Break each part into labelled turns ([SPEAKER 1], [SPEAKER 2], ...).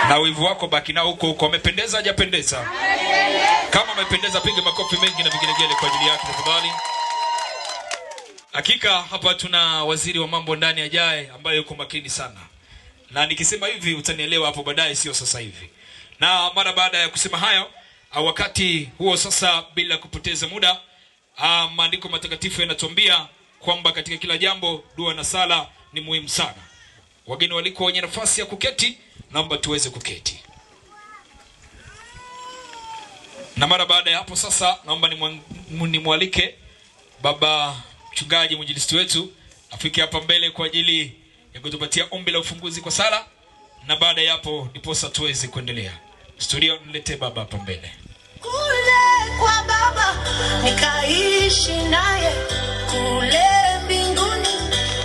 [SPEAKER 1] Na wivu wako baki nao huko huko. Amependeza hajapendeza? Kama amependeza piga makofi mengi na vigelegele kwa ajili yake tafadhali. Hakika hapa tuna waziri wa mambo ndani ajaye ambaye yuko makini sana. Na nikisema hivi utanielewa hapo baadaye, sio sasa hivi. Na mara baada ya kusema hayo, wakati huo sasa bila kupoteza muda, maandiko matakatifu yanatuambia kwamba katika kila jambo dua na sala ni muhimu sana. Wageni waliko wenye nafasi ya kuketi, naomba tuweze kuketi. Na mara baada ya hapo sasa naomba nimwalike baba mchungaji mwinjilisti wetu afike hapa mbele kwa ajili ya kutupatia ombi la ufunguzi kwa sala, na baada ya hapo niposa tuweze kuendelea. Studio nilete baba hapa mbele.
[SPEAKER 2] Kule kwa baba nikaishi naye kule mbinguni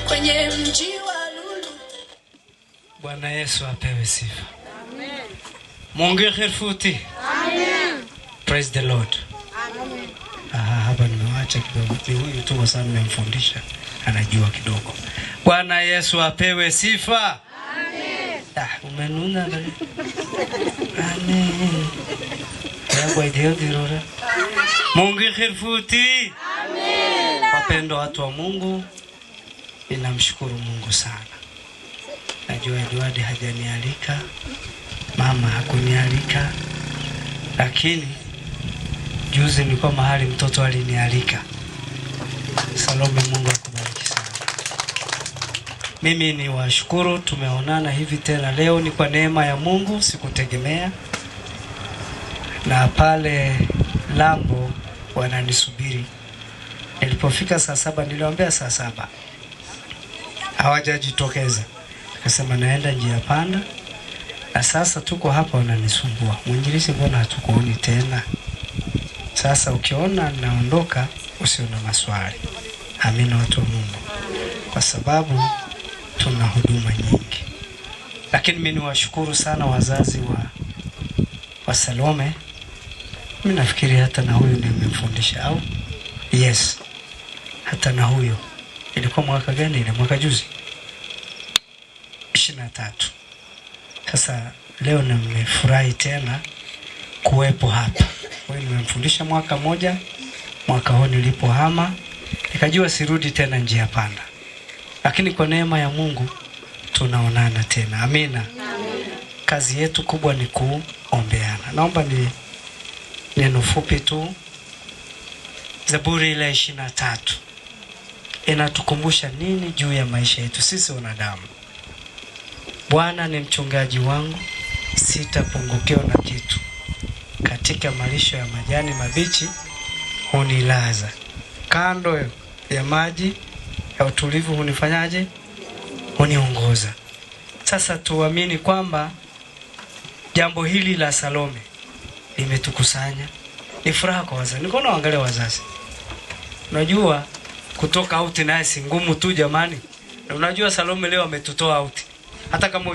[SPEAKER 2] kwenye mji wa lulu.
[SPEAKER 3] Bwana Yesu apewe sifa. Amen. Mungu khirfuti. Amen. Praise the Lord. Amen. Hapa nimewacha kidogo. Huyu tu sana nimemfundisha, anajua kidogo. Bwana Yesu apewe sifa. Amen. Umenuna na. Amen. Kwa hiyo ndio. Mungu khirfuti. Amen. Wapendwa watu wa Mungu, ninamshukuru Mungu sana. Najua Edward hajanialika, mama hakunialika, lakini juzi nilikuwa mahali mtoto alinialika. Salome, Mungu akubariki sana. Mimi ni washukuru tumeonana hivi tena leo, ni kwa neema ya Mungu, sikutegemea. Na pale Lambo wananisubiri. Nilipofika saa 7 niliwaambia saa 7. Hawajajitokeza. Akasema naenda njia panda. Na sasa tuko hapa wananisumbua. Mwinjilisti, mbona hatukuoni tena? Sasa ukiona naondoka usiona maswali. Amina watu wa Mungu. Kwa sababu tuna huduma nyingi. Lakini mimi niwashukuru sana wazazi wa Salome. Mimi nafikiri hata na huyu nimemfundisha au? Yes. Hata na huyo. Ilikuwa mwaka gani ile? Mwaka juzi. 23. Sasa leo nimefurahi tena kuwepo hapa. Wewe nimemfundisha mwaka moja. Mwaka huu nilipohama nikajua sirudi tena njia panda. Lakini kwa neema ya Mungu tunaonana tena. Amina. Amen. Kazi yetu kubwa ni kuombeana. Naomba ni neno fupi tu. Zaburi ile 23 inatukumbusha nini juu ya maisha yetu sisi wanadamu? Bwana ni mchungaji wangu, sitapungukiwa na kitu. Katika malisho ya majani mabichi hunilaza, kando ya maji ya utulivu hunifanyaje? Huniongoza. Sasa tuamini kwamba jambo hili la Salome limetukusanya. Ni furaha kwa wazazi. Niko naangalia wazazi. Unajua kutoka out naye si ngumu tu jamani. Na unajua Salome leo ametutoa out. Hata kama